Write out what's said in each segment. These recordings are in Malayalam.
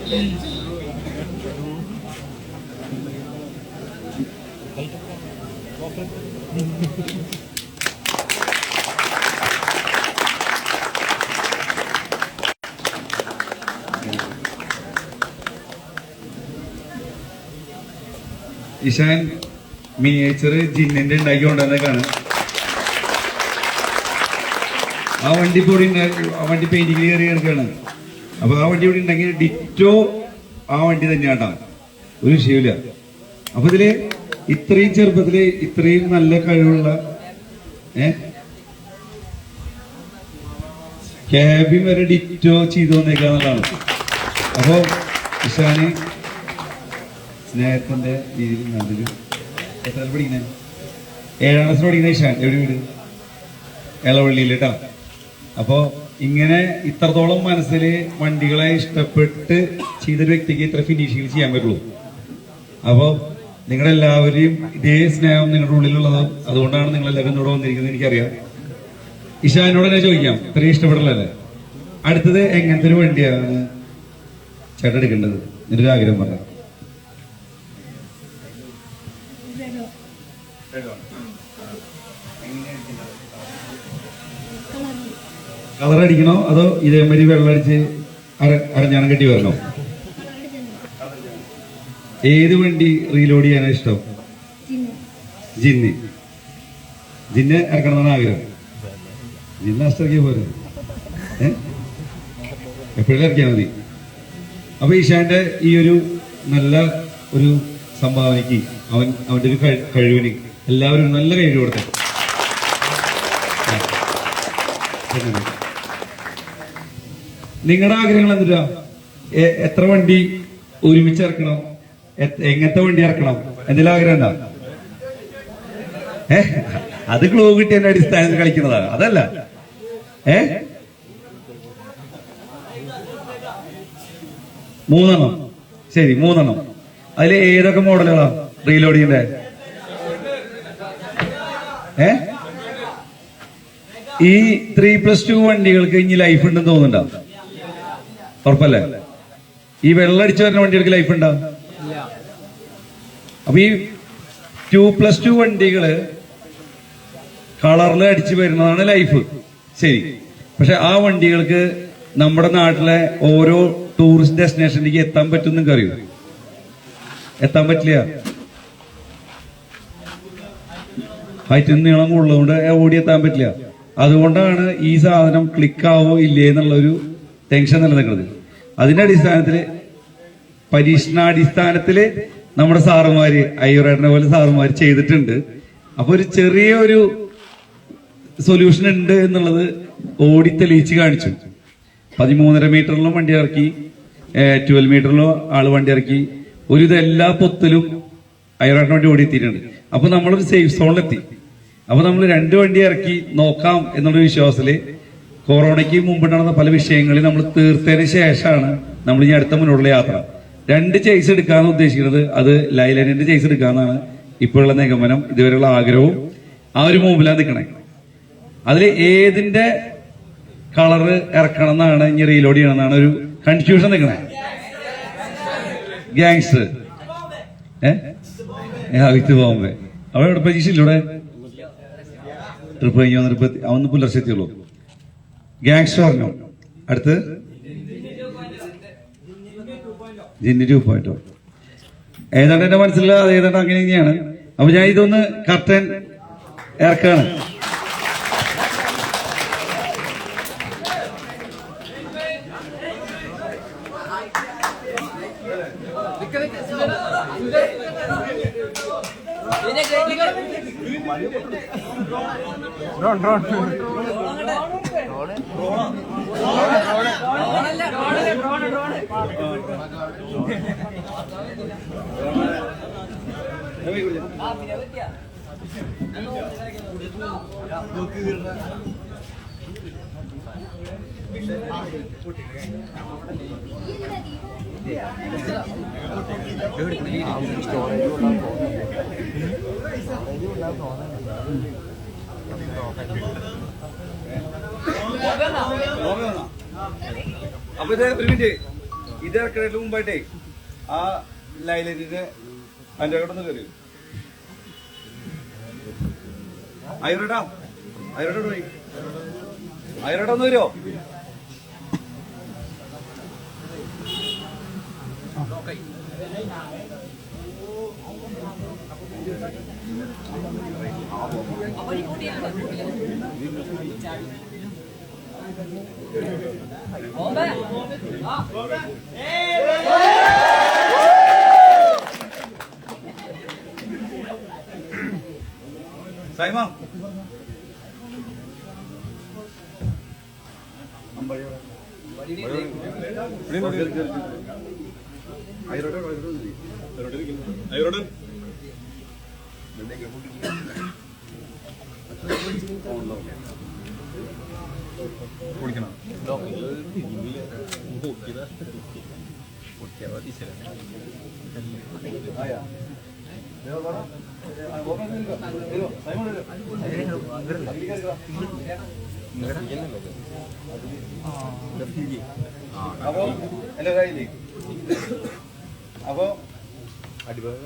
ഇഷാൻ മിനിയേച്ചർ ജിന്നിന്റെ ഉണ്ടാക്കിക്കൊണ്ടുവന്നേക്കാണ്. ആ വണ്ടി ഇപ്പോൾ ആ വണ്ടി പെയിന്റിങ്ങിൽ കയറി കിടക്കുകയാണ്. അപ്പൊ ആ വണ്ടി ഇവിടെ ഉണ്ടെങ്കിൽ ഡിറ്റോ ആ വണ്ടി തന്നെയാട്ടാ, ഒരു വിഷയമില്ല. അപ്പൊ ഇതില് ഇത്രയും ചെറുപ്പത്തില് ഇത്രയും നല്ല കഴിവുള്ള ക്യാബിൻ വരെ ഡിറ്റോ ചെയ്തു വന്നേക്കാന്നുള്ളതാണ്. അപ്പൊ ഇഷാന് സ്നേഹത്തിന്റെ രീതിയിൽ നല്ലൊരു എത്ര പഠിക്കുന്നത് 7ാം ക്ലാസ്സിൽ പഠിക്കുന്ന ഇഷാൻ എവിടെ വീട്? എളവള്ളിയിൽ കേട്ടോ. അപ്പോ ഇങ്ങനെ ഇത്രത്തോളം മനസ്സിൽ വണ്ടികളെ ഇഷ്ടപ്പെട്ട് ചെയ്തൊരു വ്യക്തിക്ക് ഇത്ര ഫിനിഷിങ് ചെയ്യാൻ പറ്റുള്ളൂ. അപ്പോ നിങ്ങളെല്ലാവരെയും ഇതേ സ്നേഹം നിങ്ങളുടെ ഉള്ളിലുള്ളത്, അതുകൊണ്ടാണ് നിങ്ങളെല്ലാവരും ഇവിടെ വന്നിരിക്കുന്നത് എനിക്കറിയാം. ഇഷാനോട് തന്നെ ചോദിക്കാം, ഇത്രയും ഇഷ്ടപ്പെടലല്ലേ, അടുത്തത് എങ്ങനത്തെ ഒരു വണ്ടിയാണ് ചേട്ടൻ എടുക്കേണ്ടത്? എന്നൊരു ആഗ്രഹം പറഞ്ഞു. കളർ അടിക്കണോ അതോ ഇതേമാതിരി വെള്ളമടിച്ച് അരഞ്ഞാണം കെട്ടി വരണോ? ഏത് വണ്ടി റീലോഡ് ചെയ്യാനാണ് ഇഷ്ടം? ജിന്ന് ഇറക്കണമെന്നാണ് ആഗ്രഹം. ജിന്ന് അഷ്ടക്കിയ പോലെ എപ്പോഴും ഇറക്കിയാൽ മതി. അപ്പൊ ഈശാന്റെ ഈ ഒരു നല്ല ഒരു സംഭാവനയ്ക്ക് അവന്റെ ഒരു കഴിവിന് എല്ലാവരും നല്ല കഴിവ് കൊടുത്തു. നിങ്ങളുടെ ആഗ്രഹങ്ങൾ എന്തിനാ? എത്ര വണ്ടി ഒരുമിച്ച് ഇറക്കണം? എങ്ങനത്തെ വണ്ടി ഇറക്കണം? എന്തെങ്കിലും ആഗ്രഹം ഉണ്ടാ? അത് ക്ലൂ കിട്ടിയതിന്റെ അടിസ്ഥാനത്തിൽ കളിക്കുന്നതാണ്, അതല്ല. 3 ശരി, 3. അതിൽ ഏതൊക്കെ മോഡലുകളാ റീലോഡ് ചെയ്യണ്ടേ? ഈ 3+2 വണ്ടികൾക്ക് ഇനി ലൈഫ് ഉണ്ടെന്ന് തോന്നുന്നുണ്ടോ? ഉറപ്പല്ലേ? ഈ വെള്ളടിച്ചു വരുന്ന വണ്ടികൾക്ക് ലൈഫ് ഉണ്ടാവും. അപ്പൊ ഈ 2+2 വണ്ടികള് കളറിൽ അടിച്ചു വരുന്നതാണ് ലൈഫ്, ശരി. പക്ഷെ ആ വണ്ടികൾക്ക് നമ്മുടെ നാട്ടിലെ ഓരോ ടൂറിസ്റ്റ് ഡെസ്റ്റിനേഷനിലേക്ക് എത്താൻ പറ്റും. നിങ്ങൾക്ക് അറിയൂ? എത്താൻ പറ്റില്ല. ഹൈറ്റിന് നീളം കൂടുതലുകൊണ്ട് ഓടിയെത്താൻ പറ്റില്ല. അതുകൊണ്ടാണ് ഈ സാധനം ക്ലിക്കാവോ ഇല്ലേ എന്നുള്ളൊരു ടെൻഷൻ നിലനിൽക്കുന്നത്. അതിന്റെ അടിസ്ഥാനത്തില് പരീക്ഷണാടിസ്ഥാനത്തില് നമ്മുടെ സാറുമാര് അയ്യൂറേട്ടനെ പോലെ സാറുമാര് ചെയ്തിട്ടുണ്ട്. അപ്പൊ ഒരു ചെറിയൊരു സൊല്യൂഷൻ ഉണ്ട് എന്നുള്ളത് ഓടി തെളിയിച്ച് കാണിച്ചു. 13.5 മീറ്ററിലും വണ്ടി ഇറക്കി, 12 മീറ്ററിലും ആള് വണ്ടി ഇറക്കി. ഒരു ഇതെല്ലാ പൊത്തിലും അയ്യൂറേട്ടൻ വണ്ടി ഓടിയെത്തിയിട്ടുണ്ട്. അപ്പൊ നമ്മളൊരു സേഫ് സോണിലെത്തി. അപ്പൊ നമ്മൾ 2 വണ്ടി ഇറക്കി നോക്കാം എന്നുള്ള വിശ്വാസത്തില് കൊറോണയ്ക്ക് മുമ്പ് നടന്ന പല വിഷയങ്ങളിൽ നമ്മൾ തീർത്തതിന് ശേഷമാണ് നമ്മൾ ഇനി അടുത്ത മുന്നോട്ടുള്ള യാത്ര. 2 ചേസ് എടുക്കാന്ന് ഉദ്ദേശിക്കുന്നത്, അത് ലൈലൈനിന്റെ ചേസ് എടുക്കാന്നാണ് ഇപ്പോഴുള്ള നിഗമനം. ഇതുവരെയുള്ള ആഗ്രഹവും ആ ഒരു മുമ്പിലാണ് നിൽക്കണേ. അതിൽ ഏതിന്റെ കളറ് ഇറക്കണം എന്നാണ് ഇനി റീലോഡ് ചെയ്യണമെന്നാണ് ഒരു കൺഫ്യൂഷൻ നിൽക്കണേ. ഗാങ്സ്റ്റർ വിത്ത് ബോംബെ. അവിടെ എവിടെ പ്രതീക്ഷയില്ലൂടെ? ട്രിപ്പ് കഴിഞ്ഞ് വന്നിട്ട് അവന്ന് പുലർച്ചെത്തിയുള്ളൂ. ഗാങ്സ്റ്റർ പറഞ്ഞു. അടുത്ത് ജിന്നി 2.0. ഏതാണ്ട് എന്റെ മനസ്സിലുള്ള അത് ഏതാണ്ട് അങ്ങനെ തന്നെയാണ്. അപ്പൊ ഞാൻ ഇതൊന്ന് കർട്ടൻ ഇറക്കാണ്. അപ്പൊ ഇത് ഒരു മിനിറ്റ് ഇത് ഇറക്കുന്നതിന് മുമ്പായിട്ടേ ആ ലൈലറ്റിന്റെ അതിന്റെ അങ്ങോട്ടൊന്ന് കയറി അയറോട്ടാ പോയി അയറോട്ട ഒന്ന് വരുമോ? സൈമ കുടിക്കണം അപ്പൊ എന്റെ കയ്യില് അപ്പൊ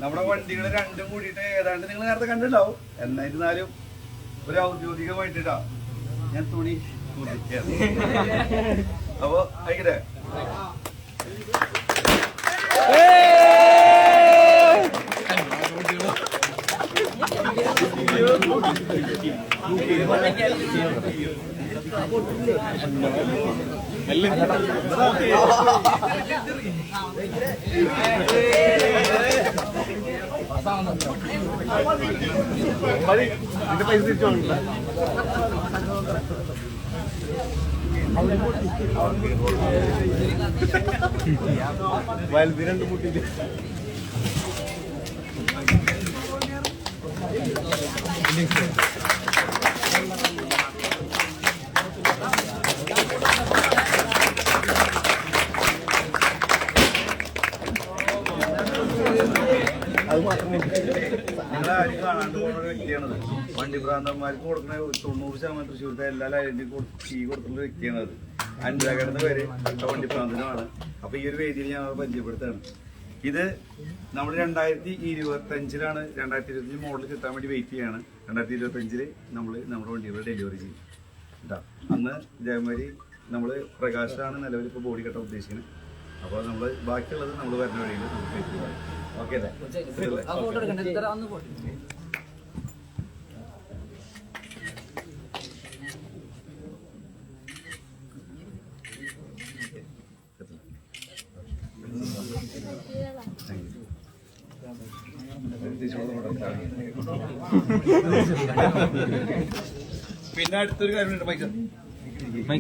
നമ്മുടെ വണ്ടികൾ രണ്ടും കൂടിയിട്ട് ഏതാണ്ട് നിങ്ങൾ നേരത്തെ കണ്ടിട്ടുണ്ടാവും. എന്നിരുന്നാലും ഒരു ഔദ്യോഗികമായിട്ടാ ഞാൻ തുണി അപ്പൊ ആയിക്കട്ടെ. പൈസ തിരിച്ചോണ്ട വയൽബി രണ്ട് കൂട്ടിട്ട് നിങ്ങളാരും കാണാണ്ട് പോകുന്ന ഒരു വ്യക്തിയാണത്. വണ്ടി ഭ്രാന്തന്മാർക്ക് കൊടുക്കുന്ന 90% തൃശ്ശൂരത്തെ എല്ലാ ലൈനിലും കീ കൊടുക്കുന്ന വ്യക്തിയാണത്. അനുരാഗെന്ന പേര് വണ്ടി ഭ്രാന്തനുമാണ്. അപ്പൊ ഈ ഒരു വേദിയിൽ ഞാൻ പരിചയപ്പെടുത്താണ്. ഇത് നമ്മൾ 2025 2025 മോഡൽ കിട്ടാൻ വേണ്ടി വെയിറ്റ് ചെയ്യാണ്. 2025 നമ്മൾ നമ്മുടെ വണ്ടികൾ ഡെലിവറി ചെയ്യും കേട്ടോ. അന്ന് ഇതേമാതിരി നമ്മൾ പ്രകാശാണ് നിലവിൽ ഇപ്പോൾ ബോഡി കെട്ടാൻ ഉദ്ദേശിക്കുന്നത്. അപ്പോൾ നമ്മൾ ബാക്കിയുള്ളത് നമ്മൾ വരുന്ന വഴിയിൽ നമുക്ക് വെയിറ്റ് ചെയ്യാം. ഓക്കെ അല്ലേ? പിന്നെ അടുത്തൊരു കാര്യം